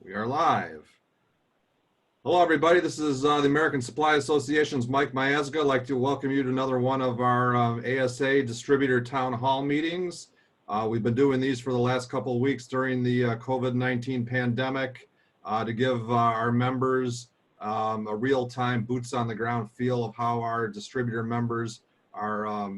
We are live. Hello, everybody. This is the American Supply Association's Mike Miazga. I'd like to welcome you to another one of our ASA Distributor Town Hall meetings. We've been doing these for the last couple of weeks during the COVID-19 pandemic to give our members a real-time, boots-on-the-ground feel of how our distributor members are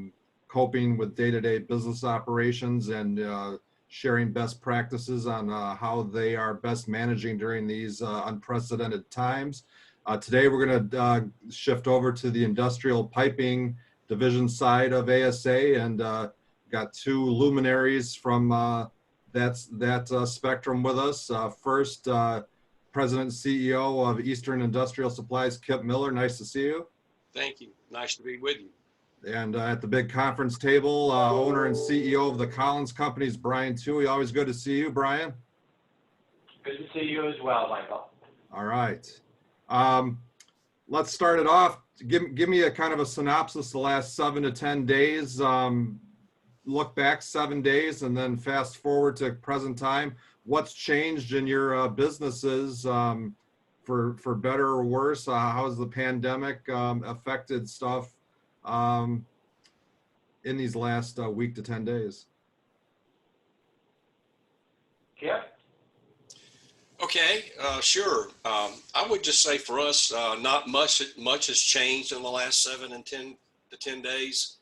coping with day-to-day business operations and sharing best practices on how they are best managing during these unprecedented times. Today, we're going to shift over to the industrial piping division side of ASA and got two luminaries from that spectrum with us. First, President and CEO of Eastern Industrial Supplies, Kip Miller. Nice to see you. Thank you. Nice to be with you. And at the big conference table, owner and CEO of the Collins Companies, Brian Toohey. Always good to see you, Brian. Good to see you as well, Michael. All right. Let's start it off. Give me a kind of a synopsis the last 7 to 10 days. Look back 7 days and then fast forward to present time. What's changed in your businesses for better or worse? How has the pandemic affected stuff in these last week to 10 days? Kip? Okay, sure. I would just say for us, not much has changed in the last 7 and 10 to 10 days.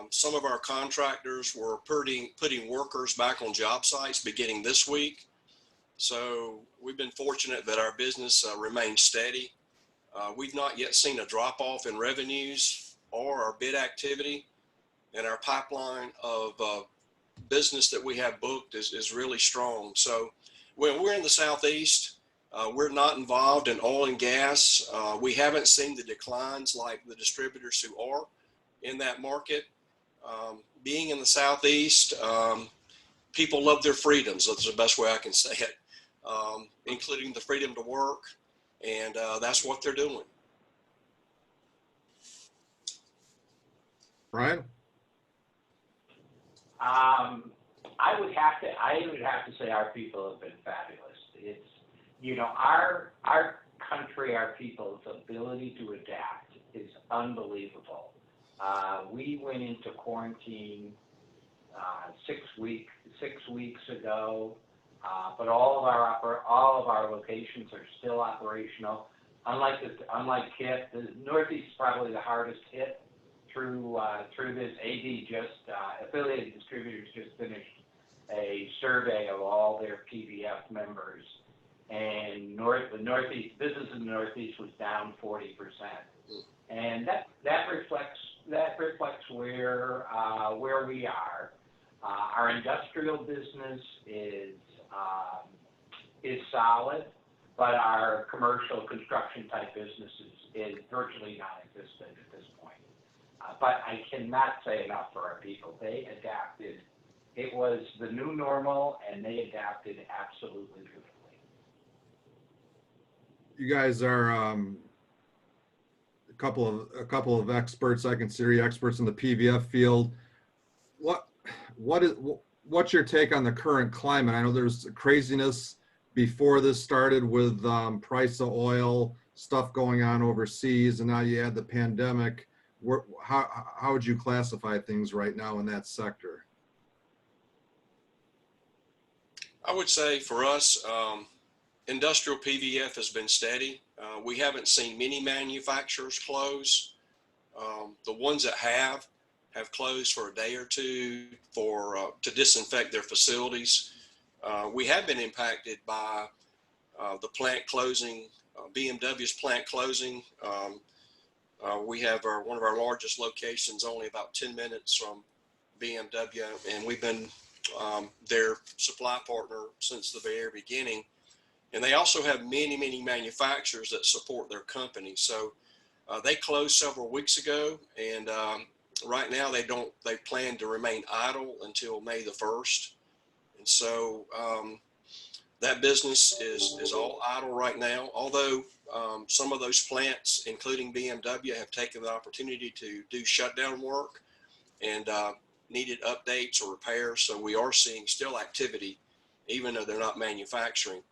Some of our contractors were putting workers back on job sites beginning this week. So we've been fortunate that our business remains steady. We've not yet seen a drop off in revenues or our bid activity, and our pipeline of business that we have booked is really strong. So when we're in the Southeast, we're not involved in oil and gas. We haven't seen the declines like the distributors who are in that market. Being in the Southeast, people love their freedoms. That's the best way I can say it, including the freedom to work, and that's what they're doing. Brian? I would have to say our people have been fabulous. It's, you know, our country, our people's ability to adapt is unbelievable. We went into quarantine 6 weeks ago, but all of our locations are still operational. Unlike Kip, the Northeast is probably the hardest hit through this. Affiliated distributors just finished a survey of all their PVF members, and the Northeast business in the Northeast was down 40%, and that reflects where we are. Our industrial business is solid, but our commercial construction type business is virtually non-existent at this point. But I cannot say enough for our people. They adapted. It was the new normal, and they adapted absolutely beautifully. You guys are a couple of experts. I consider you experts in the PVF field. What's your take on the current climate? I know there's craziness before this started with price of oil, stuff going on overseas, and now you add the pandemic. How would you classify things right now in that sector? I would say for us, industrial PVF has been steady. We haven't seen many manufacturers close. The ones that have closed for a day or two to disinfect their facilities. We have been impacted by the plant closing, BMW's plant closing. We have one of our largest locations only about 10 minutes from BMW, and we've been their supply partner since the very beginning. And they also have many manufacturers that support their company. So they closed several weeks ago, and right now they plan to remain idle until May the 1st. And so that business is all idle right now, although some of those plants, including BMW, have taken the opportunity to do shutdown work and needed updates or repairs. So we are seeing still activity, even though they're not manufacturing.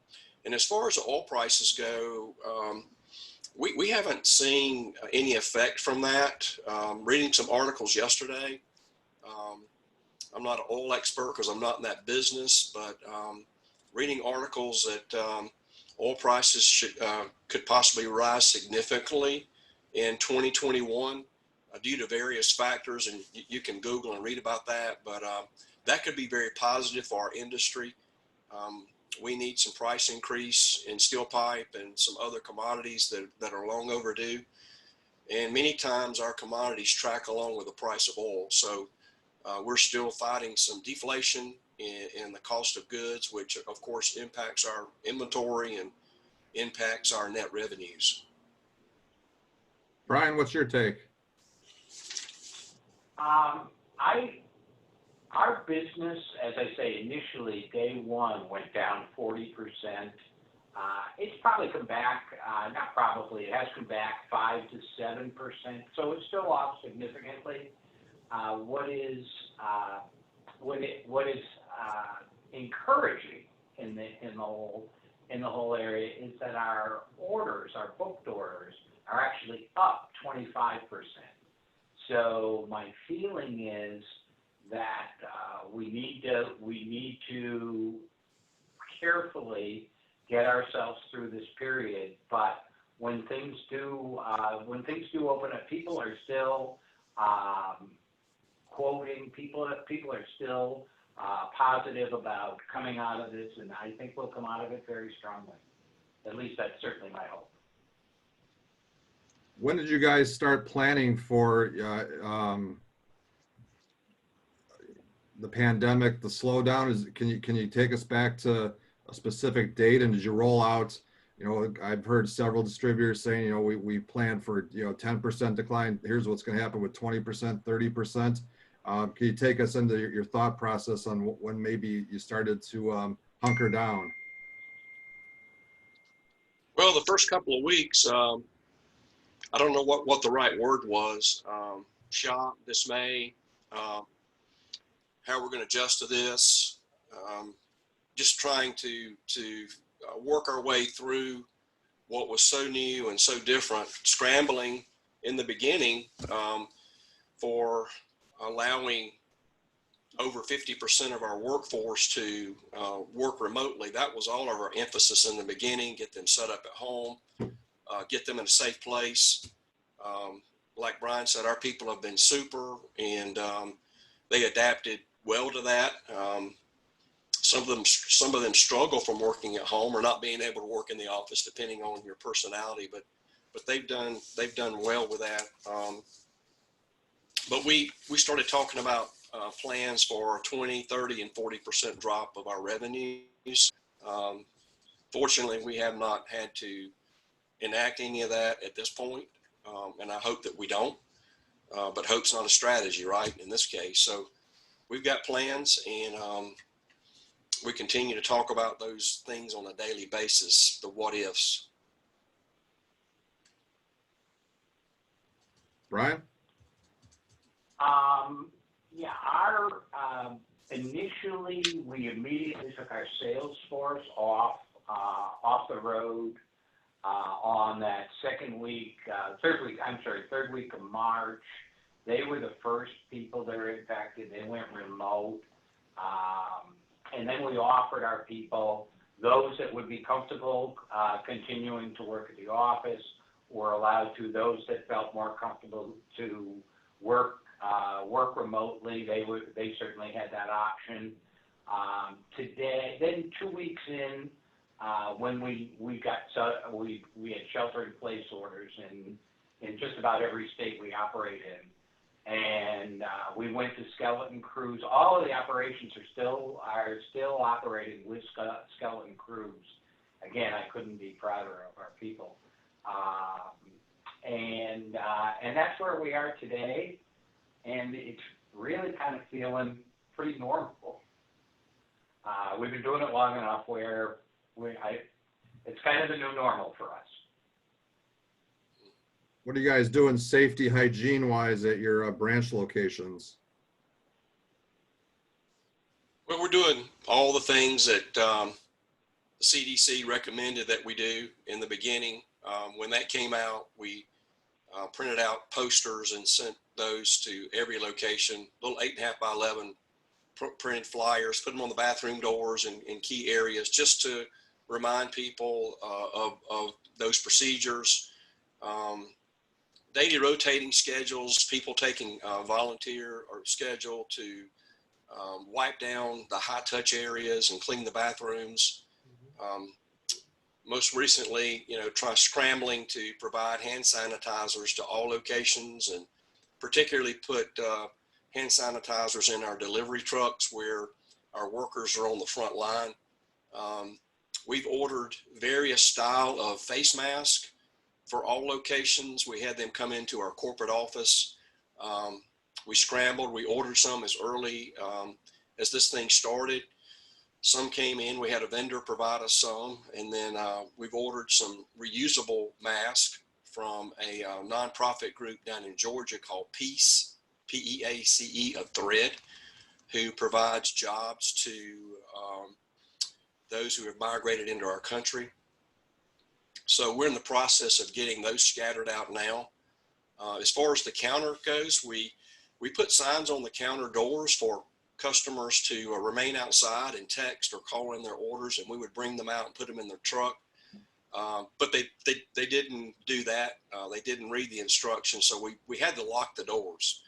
And as far as the oil prices go, we haven't seen any effect from that. Reading some articles yesterday, I'm not an oil expert because I'm not in that business, but reading articles that oil prices could possibly rise significantly in 2021 due to various factors, and you can Google and read about that, but that could be very positive for our industry. We need some price increase in steel pipe and some other commodities that are long overdue. And many times our commodities track along with the price of oil. So we're still fighting some deflation in the cost of goods, which of course impacts our inventory and impacts our net revenues. Brian, what's your take? Our business, as I say, initially, day one went down 40%. It's probably come back, not probably, it has come back 5 to 7%. So it's still off significantly. What is encouraging in the whole area is that our orders, our booked orders, are actually up 25%. So my feeling is that we need to carefully get ourselves through this period. But when things do open up, people are still quoting. People are still positive about coming out of this, and I think we'll come out of it very strongly. At least that's certainly my hope. When did you guys start planning for the pandemic, the slowdown? Can you take us back to a specific date? And did you roll out, I've heard several distributors saying, we planned for, 10% decline. Here's what's going to happen with 20%, 30%. Can you take us into your thought process on when maybe you started to hunker down? Well, the first couple of weeks, I don't know what the right word was. Shock, dismay, how we're going to adjust to this. Just trying to work our way through what was so new and so different. Scrambling in the beginning for allowing over 50% of our workforce to work remotely. That was all of our emphasis in the beginning. Get them set up at home. Get them in a safe place. Like Brian said, our people have been super, and they adapted well to that. Some of them struggle from working at home or not being able to work in the office, depending on your personality. But they've done well with that. But we started talking about plans for 20, 30, and 40% drop of our revenues. Fortunately, we have not had to enact any of that at this point, and I hope that we don't. But hope's not a strategy, right, in this case. So we've got plans, and we continue to talk about those things on a daily basis, the what ifs. Brian? Yeah, initially we immediately took our sales force off the road on that third week of March. They were the first people that were impacted. They went remote. And then we offered our people, those that would be comfortable continuing to work at the office were allowed to. Those that felt more comfortable to work remotely, they certainly had that option. Then 2 weeks in, when we had shelter-in-place orders in just about every state we operate in. And we went to skeleton crews. All of the operations are still operating with skeleton crews. Again, I couldn't be prouder of our people. And that's where we are today. And it's really kind of feeling pretty normal. We've been doing it long enough where it's kind of the new normal for us. What are you guys doing safety, hygiene-wise at your branch locations? Well, we're doing all the things that the CDC recommended that we do in the beginning. When that came out, we printed out posters and sent those to every location, little 8.5 by 11 printed flyers, put them on the bathroom doors and in key areas just to remind people of those procedures. Daily rotating schedules, people taking volunteer or schedule to wipe down the high touch areas and clean the bathrooms. Most recently, try scrambling to provide hand sanitizers to all locations, and particularly put hand sanitizers in our delivery trucks where our workers are on the front line. We've ordered various style of face masks for all locations. We had them come into our corporate office. We scrambled, we ordered some as early as this thing started. Some came in, we had a vendor provide us some, and then we've ordered some reusable masks from a nonprofit group down in Georgia called Peace, P-E-A-C-E, of Thread, who provides jobs to those who have migrated into our country. So we're in the process of getting those scattered out now. As far as the counter goes, we put signs on the counter doors for customers to remain outside and text or call in their orders, and we would bring them out and put them in their truck. But they didn't do that. They didn't read the instructions, so we had to lock the doors.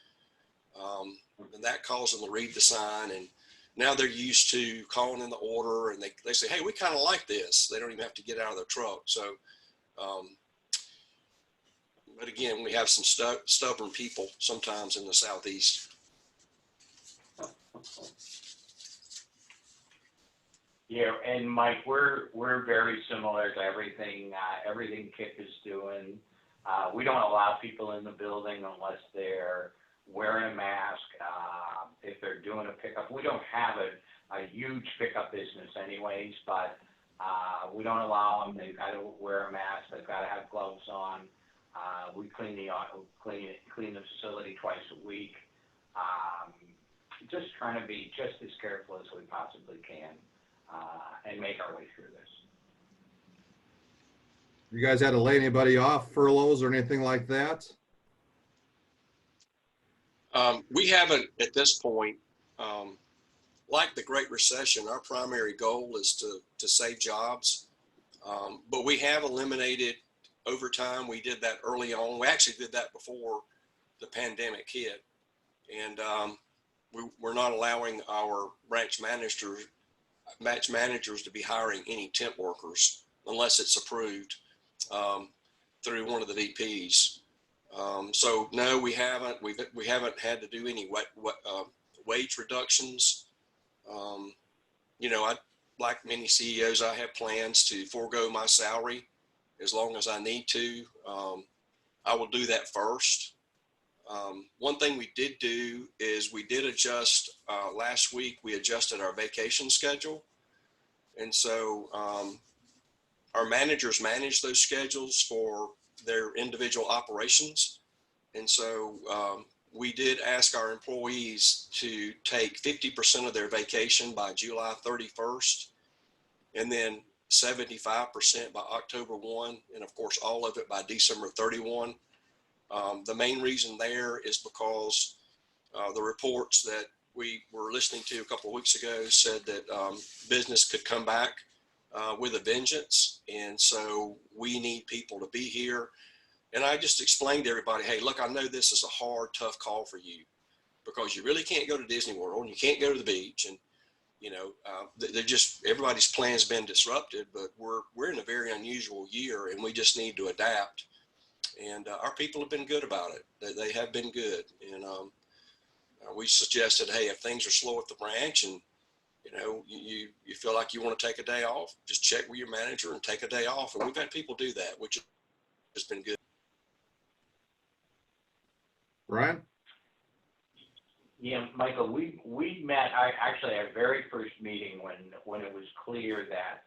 And that caused them to read the sign, and now they're used to calling in the order, and they say, hey, we kind of like this. They don't even have to get out of their truck. So, but again, we have some stubborn people sometimes in the Southeast. Yeah, and Mike, we're very similar to everything KIP is doing. We don't allow people in the building unless they're wearing a mask. If they're doing a pickup, we don't have a huge pickup business anyways, but we don't allow them. They've got to wear a mask. They've got to have gloves on. We clean the facility twice a week. Just trying to be just as careful as we possibly can and make our way through this. You guys had to lay anybody off, furloughs or anything like that? We haven't at this point. Like the Great Recession, our primary goal is to save jobs. But we have eliminated overtime. We did that early on. We actually did that before the pandemic hit. And we're not allowing our branch managers to be hiring any temp workers unless it's approved through one of the VPs. So no, we haven't. We haven't had to do any wage reductions. I, like many CEOs, I have plans to forego my salary as long as I need to. I will do that first. One thing we did do is we did adjust last week. We adjusted our vacation schedule, and so our managers manage those schedules for their individual operations. And so we did ask our employees to take 50% of their vacation by July 31st, and then 75% by October 1, and of course all of it by December 31. The main reason there is because the reports that we were listening to a couple of weeks ago said that business could come back with a vengeance, and so we need people to be here. And I just explained to everybody, hey, look, I know this is a hard, tough call for you because you really can't go to Disney World and you can't go to the beach, and they're just, everybody's plans been disrupted. But we're in a very unusual year, and we just need to adapt. And our people have been good about it. They have been good, and we suggested, hey, if things are slow at the branch and you feel like you want to take a day off, just check with your manager and take a day off. And we've had people do that, which has been good. Ryan? Yeah, Michael, we met our very first meeting when it was clear that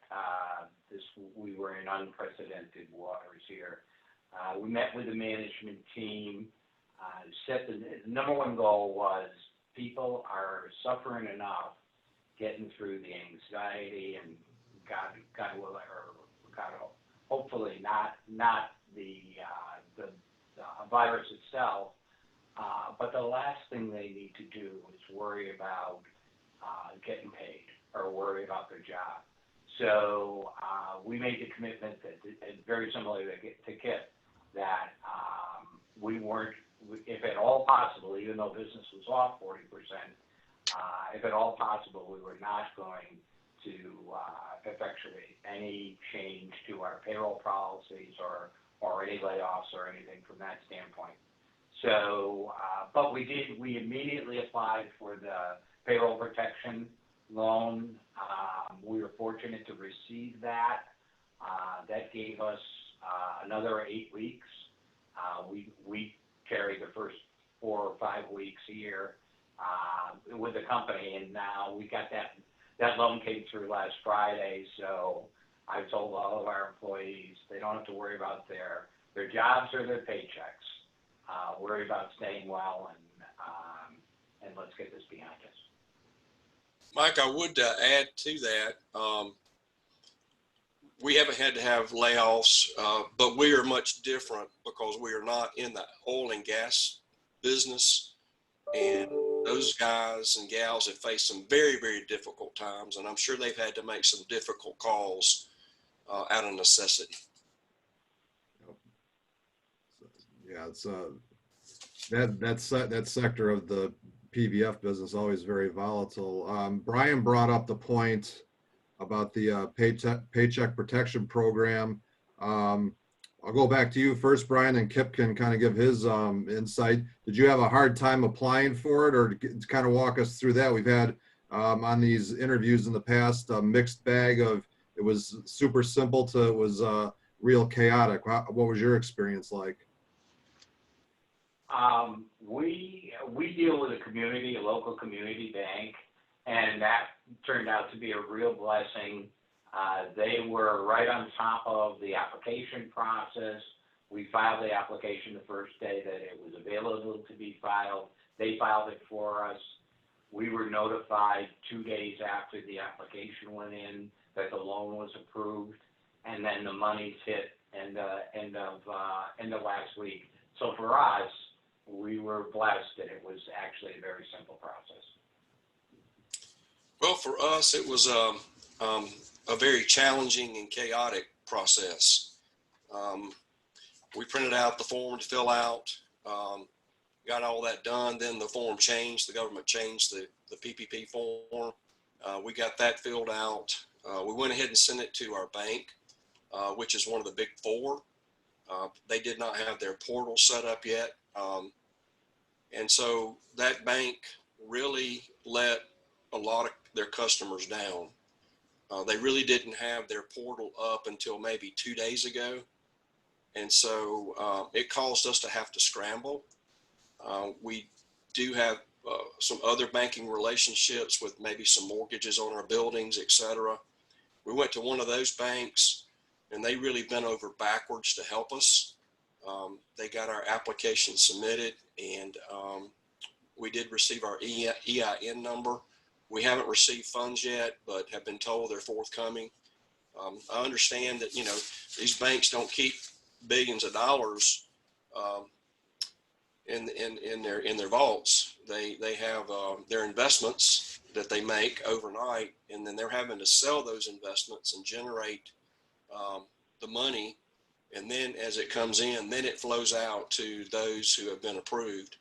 we were in unprecedented waters here. We met with the management team. Set the number one goal was people are suffering enough getting through the anxiety and God will, or God, hopefully not the virus itself. But the last thing they need to do is worry about getting paid or worry about their job. So we made the commitment that, very similar to Kip, that we weren't, if at all possible, even though business was off 40%, if at all possible, we were not going to effectuate any change to our payroll policies or any layoffs or anything from that standpoint. So, but we immediately applied for the payroll protection loan. We were fortunate to receive that. That gave us another 8 weeks. We carried the first 4 or 5 weeks here with the company, and now we got that loan came through last Friday. So I told all of our employees they don't have to worry about their jobs or their paychecks. Worry about staying well, and let's get this behind us. Mike, I would add to that. We haven't had to have layoffs, but we are much different because we are not in the oil and gas business. And those guys and gals have faced some very, very difficult times. And I'm sure they've had to make some difficult calls out of necessity. Yeah, it's that sector of the PVF business always very volatile. Brian brought up the point about the paycheck protection program. I'll go back to you first, Brian, and Kip can kind of give his insight. Did you have a hard time applying for it, or to kind of walk us through that? We've had on these interviews in the past a mixed bag of it was super simple to it was real chaotic. What was your experience like? We deal with a local community bank, and that turned out to be a real blessing. They were right on top of the application process. We filed the application the first day that it was available to be filed. They filed it for us. We were notified 2 days after the application went in that the loan was approved, and then the monies hit end of last week. So for us, we were blessed that it was actually a very simple process. Well, for us, it was a very challenging and chaotic process. We printed out the form to fill out, got all that done. Then the form changed. The government changed the PPP form. We got that filled out. We went ahead and sent it to our bank, which is one of the big four. They did not have their portal set up yet. And so that bank really let a lot of their customers down. They really didn't have their portal up until maybe 2 days ago. And so it caused us to have to scramble. We do have some other banking relationships with maybe some mortgages on our buildings, et cetera. We went to one of those banks, and they really bent over backwards to help us. They got our application submitted, and we did receive our EIN number. We haven't received funds yet, but have been told they're forthcoming. I understand that, you know, these banks don't keep billions of dollars in their vaults. They have their investments that they make overnight, and then they're having to sell those investments and generate the money. And then as it comes in, then it flows out to those who have been approved.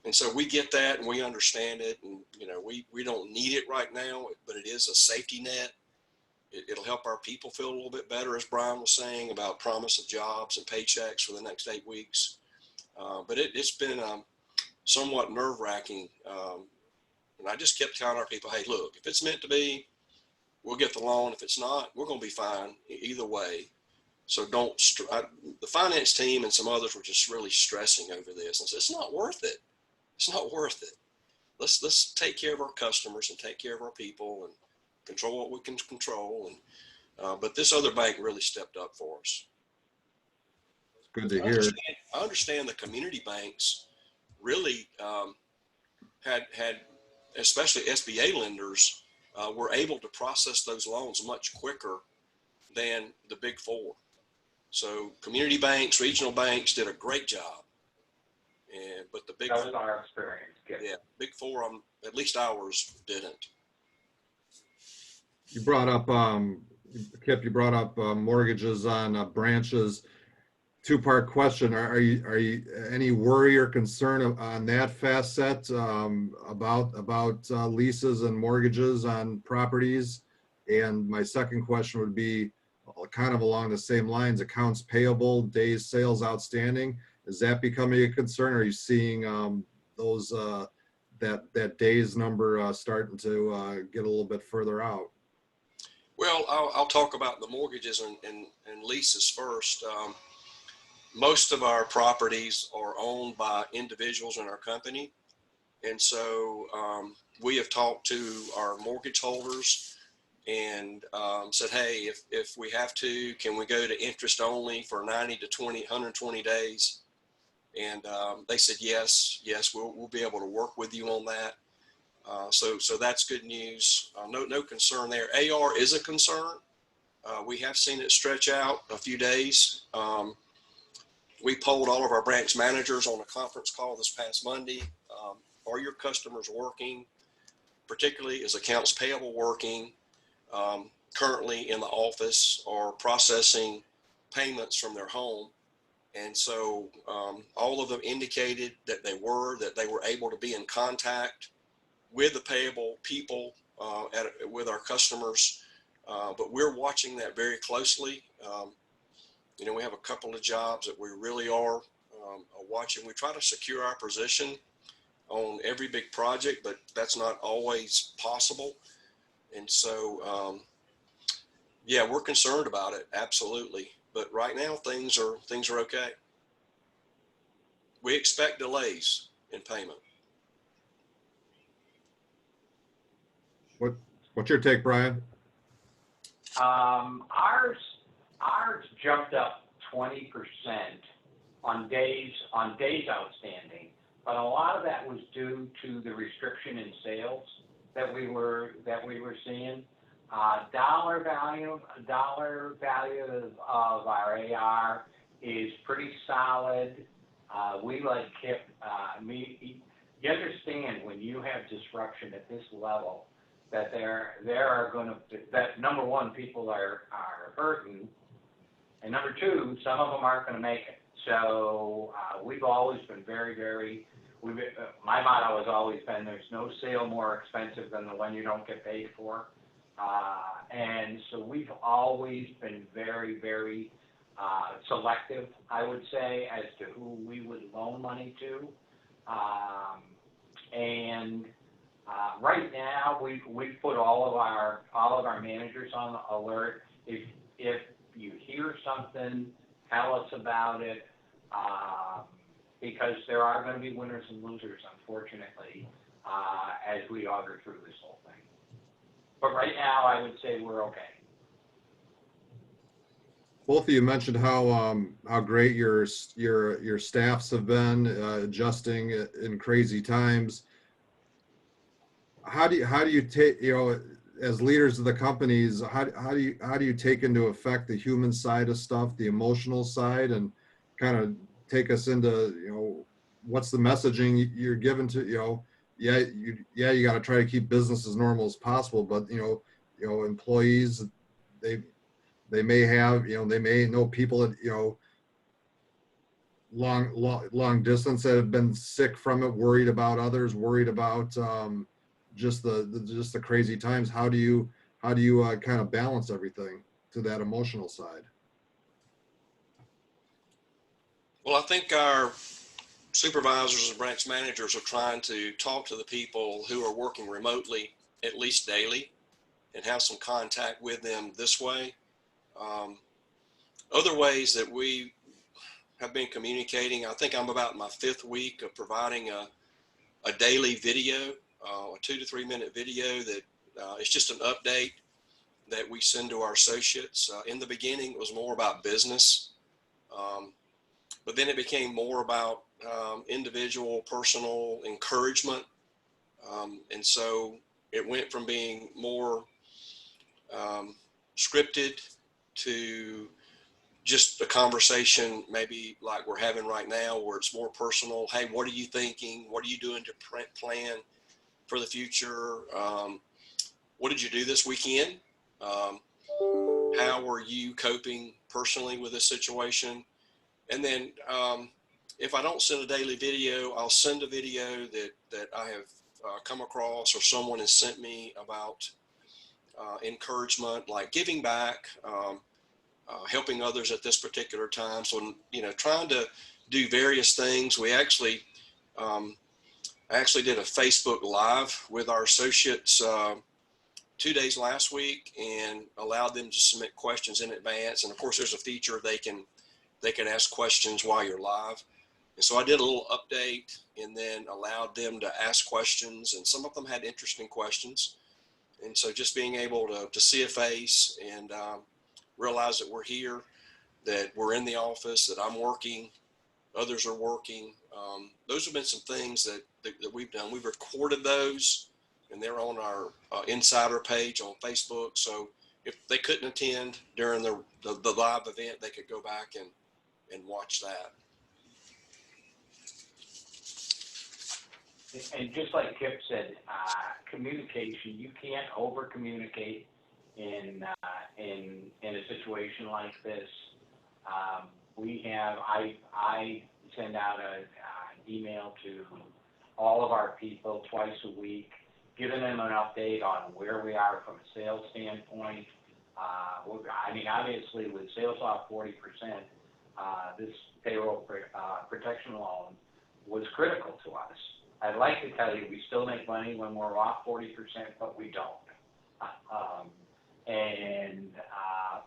And so we get that and we understand it. And, you know, we don't need it right now, but it is a safety net. It'll help our people feel a little bit better, as Brian was saying, about promise of jobs and paychecks for the next 8 weeks. But it's been somewhat nerve-wracking. And I just kept telling our people, hey, look, if it's meant to be, we'll get the loan. If it's not, we're going to be fine either way. So don't, the finance team and some others were just really stressing over this and said, it's not worth it. It's not worth it. Let's take care of our customers and take care of our people and control what we can control. And, but this other bank really stepped up for us. Good to hear. I understand the community banks really had, especially SBA lenders, we're able to process those loans much quicker than the big four. So community banks, regional banks did a great job. But the big That was four, our experience. Good. yeah, big four, at least ours didn't. You brought up, Kip, you brought up mortgages on branches. Two-part question. Are you any worry or concern on that facet about leases and mortgages on properties? And my second question would be kind of along the same lines, accounts payable, days sales outstanding. Is that becoming a concern? Are you seeing those that days number starting to get a little bit further out? Well, I'll talk about the mortgages and leases first. Most of our properties are owned by individuals in our company. And so we have talked to our mortgage holders and said, hey, if we have to, can we go to interest only for 90 to 120 days? And they said, yes, we'll be able to work with you on that. So that's good news. No concern there. AR is a concern. We have seen it stretch out a few days. We polled all of our branch managers on a conference call this past Monday. Are your customers working? Particularly, is accounts payable working? Currently in the office or processing payments from their home? And so all of them indicated that they were able to be in contact with the payable people with our customers. But we're watching that very closely. You know, we have a couple of jobs that we really are watching. We try to secure our position on every big project, but that's not always possible. And so, yeah, we're concerned about it, absolutely. But right now, things are okay. We expect delays in payment. What's your take, Brian? Ours jumped up 20% on days outstanding, but a lot of that was due to the restriction in sales that we were seeing. Dollar value of our AR is pretty solid. We like Kip. You understand when you have disruption at this level that there are going to, that number one, people are hurting, and number two, some of them aren't going to make it. So we've always been my motto has always been, there's no sale more expensive than the one you don't get paid for. And so we've always been very, very selective, I would say, as to who we would loan money to. Right now, we've put all of our managers on alert. If you hear something, tell us about it, because there are going to be winners and losers, unfortunately, as we auger through this whole thing. But right now, I would say we're okay. Both of you mentioned how great your staffs have been adjusting in crazy times. How do you take, as leaders of the companies, how do you take into effect the human side of stuff, the emotional side, and kind of take us into what's the messaging you're given to you got to try to keep business as normal as possible, but employees, they may have they may know people that long distance that have been sick from it, worried about others, worried about just the crazy times. How do you kind of balance everything to that emotional side? Well, I think our supervisors and branch managers are trying to talk to the people who are working remotely at least daily and have some contact with them this way. Other ways that we have been communicating, I think I'm about my 5th week of providing a daily video, a 2 to 3 minute video that it's just an update that we send to our associates. In the beginning, it was more about business, but then it became more about individual, personal encouragement. And so it went from being more scripted to just a conversation, maybe like we're having right now, where it's more personal. Hey, what are you thinking? What are you doing to plan for the future? What did you do this weekend? How are you coping personally with this situation? And then if I don't send a daily video, I'll send a video that I have come across or someone has sent me about encouragement, like giving back, helping others at this particular time. So, trying to do various things. We actually, I actually did a Facebook Live with our associates 2 days last week and allowed them to submit questions in advance. And of course, there's a feature they can ask questions while you're live. And so I did a little update and then allowed them to ask questions, and some of them had interesting questions. And so just being able to see a face and realize that we're here, that we're in the office, that I'm working, others are working. Those have been some things that we've done. We've recorded those, and they're on our insider page on Facebook. So if they couldn't attend during the live event, they could go back and watch that. And just like Kip said, communication, you can't over communicate in a situation like this. I send out an email to all of our people twice a week, giving them an update on where we are from a sales standpoint. Obviously with sales off 40%, this payroll protection loan was critical to us. I'd like to tell you we still make money when we're off 40%, but we don't.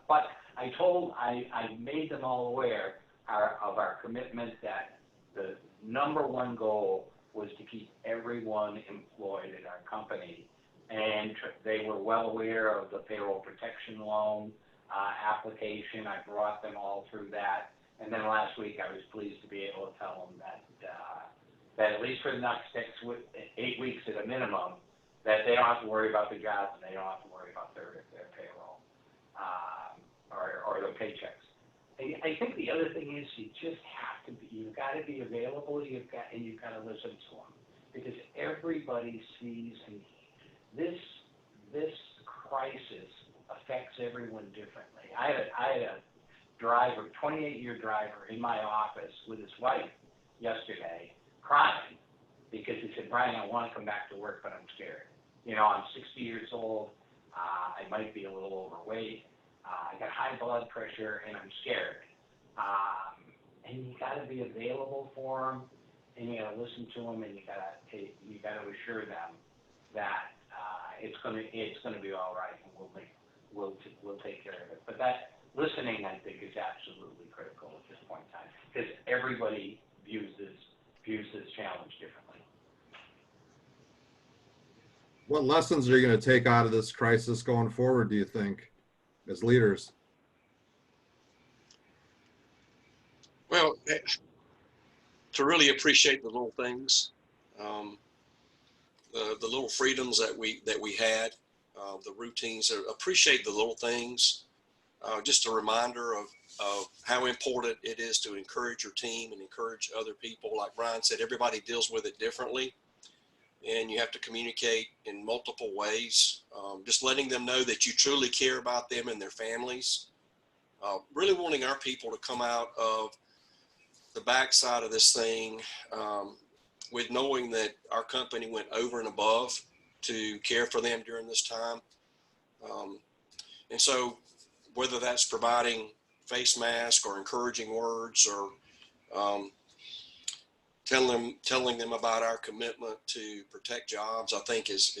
But I made them all aware of our commitment that the number one goal was to keep everyone employed at our company. And they were well aware of the payroll protection loan application. I brought them all through that. And then last week I was pleased to be able to tell them that at least for the next 8 weeks at a minimum, that they don't have to worry about the jobs and they don't have to worry about their payroll or their paychecks. I think the other thing is you just have to be, you've got to be available, you've got to listen to them, because everybody sees, and this crisis affects everyone differently. I had a driver, 28-year driver in my office with his wife yesterday crying because he said, "Brian, I want to come back to work, but I'm scared. I'm 60 years old. I might be a little overweight. I got high blood pressure, and I'm scared." And you got to be available for them, and you got to listen to them, and you got to assure them that it's going to be all right, and we'll take care of it. But that listening, I think, is absolutely critical at this point in time, because everybody views this challenge differently. What lessons are you going to take out of this crisis going forward, do you think, as leaders? Well, to really appreciate the little things, the little freedoms that we had, the routines. Appreciate the little things. Just a reminder of how important it is to encourage your team and encourage other people. Like Brian said, everybody deals with it differently, and you have to communicate in multiple ways. Just letting them know that you truly care about them and their families. Really wanting our people to come out of the backside of this thing with knowing that our company went over and above to care for them during this time. And so whether that's providing face masks or encouraging words or telling them about our commitment to protect jobs, I think is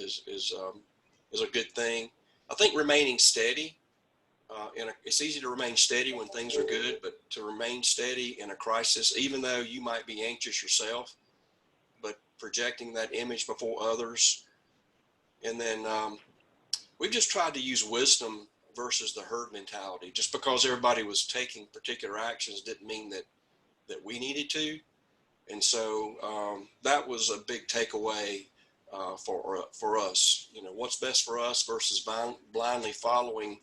a good thing. I think remaining steady. It's easy to remain steady when things are good, but to remain steady in a crisis, even though you might be anxious yourself, but projecting that image before others. And then we've just tried to use wisdom versus the herd mentality. Just because everybody was taking particular actions didn't mean that we needed to. And so that was a big takeaway for us. You know, what's best for us versus blindly following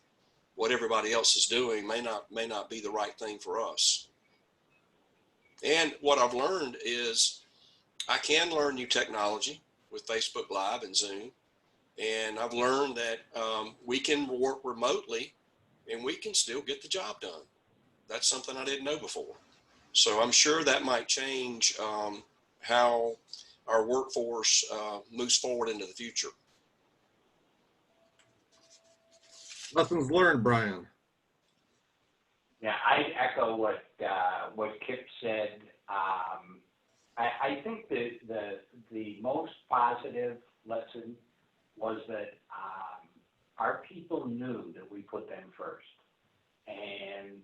what everybody else is doing may not be the right thing for us. And what I've learned is I can learn new technology with Facebook Live and Zoom. And I've learned that we can work remotely and we can still get the job done. That's something I didn't know before. So I'm sure that might change how our workforce moves forward into the future. Lessons learned, Brian. Yeah, I echo what Kip said. I think the most positive lesson was that our people knew that we put them first, and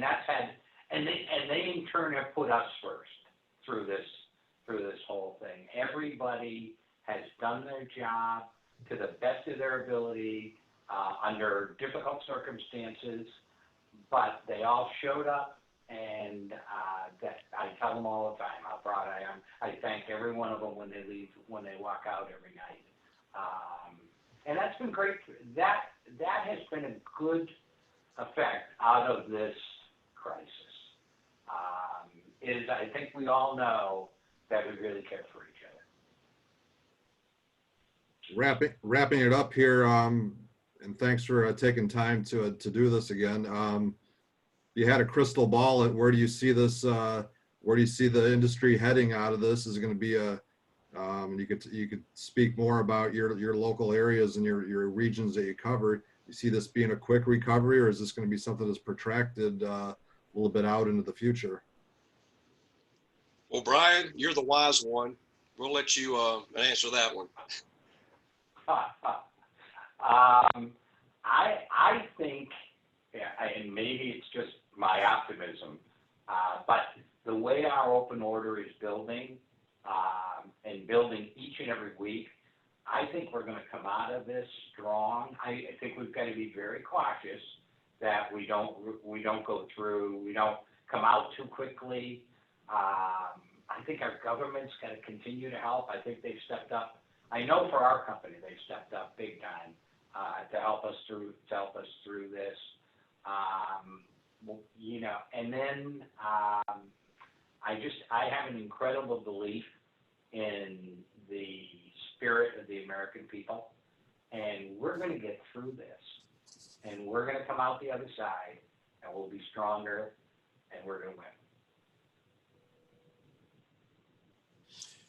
that's had, and they in turn have put us first through this whole thing. Everybody has done their job to the best of their ability under difficult circumstances, but they all showed up. And that I tell them all the time how proud I am. I thank every one of them when they leave, when they walk out every night. And that's been great. That has been a good effect out of this crisis. I think we all know that we really care for each other. Wrapping it up here, and thanks for taking time to do this again. You had a crystal ball at where do you see this, where do you see the industry heading out of this? Is it going to be you could speak more about your local areas and your regions that you cover. You see this being a quick recovery, or is this going to be something that's protracted a little bit out into the future? Well, Brian, you're the wise one. We'll let you answer that one. I think, and maybe it's just my optimism, but the way our open order is building, and building each and every week, I think we're going to come out of this strong. I think we've got to be very cautious that we don't come out too quickly. I think our government's got to continue to help. I think they've stepped up. I know for our company, they've stepped up big time to help us through this. You know, and then I have an incredible belief in the spirit of the American people, and we're going to get through this, and we're going to come out the other side, and we'll be stronger, and we're going to win.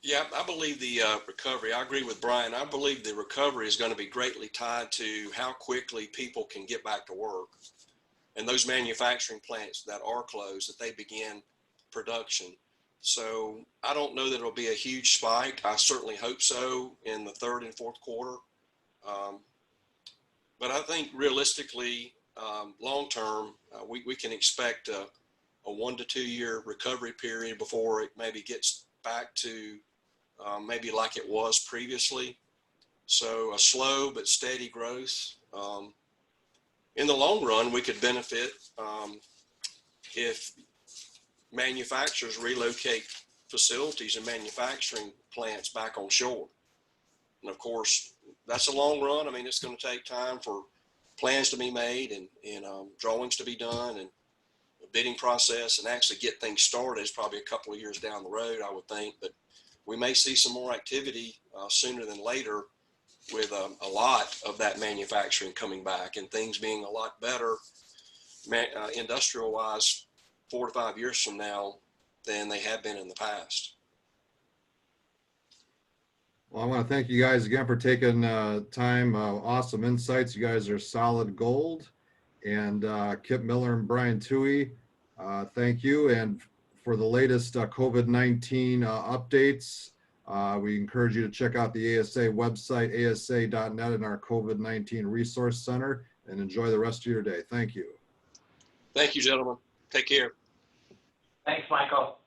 Yeah, I believe the recovery, I agree with Brian. I believe the recovery is going to be greatly tied to how quickly people can get back to work. And those manufacturing plants that are closed, that they begin production. So I don't know that it'll be a huge spike. I certainly hope so in the third and fourth quarter. But I think realistically, long term, we can expect a 1 to 2 year recovery period before it maybe gets back to maybe like it was previously. So a slow but steady growth. In the long run, we could benefit if manufacturers relocate facilities and manufacturing plants back on shore. And of course, that's a long run. I mean, it's going to take time for plans to be made and drawings to be done, and the bidding process, and actually get things started is probably a couple of years down the road, I would think. But we may see some more activity sooner than later, with a lot of that manufacturing coming back and things being a lot better industrial wise 4 to 5 years from now than they have been in the past. Well, I want to thank you guys again for taking time. Awesome insights. You guys are solid gold. And Kip Miller and Brian Toohey, thank you. And for the latest COVID-19 updates, we encourage you to check out the ASA website, asa.net, and our COVID-19 Resource Center, and enjoy the rest of your day. Thank you. Thank you, gentlemen. Take care. Thanks, Michael.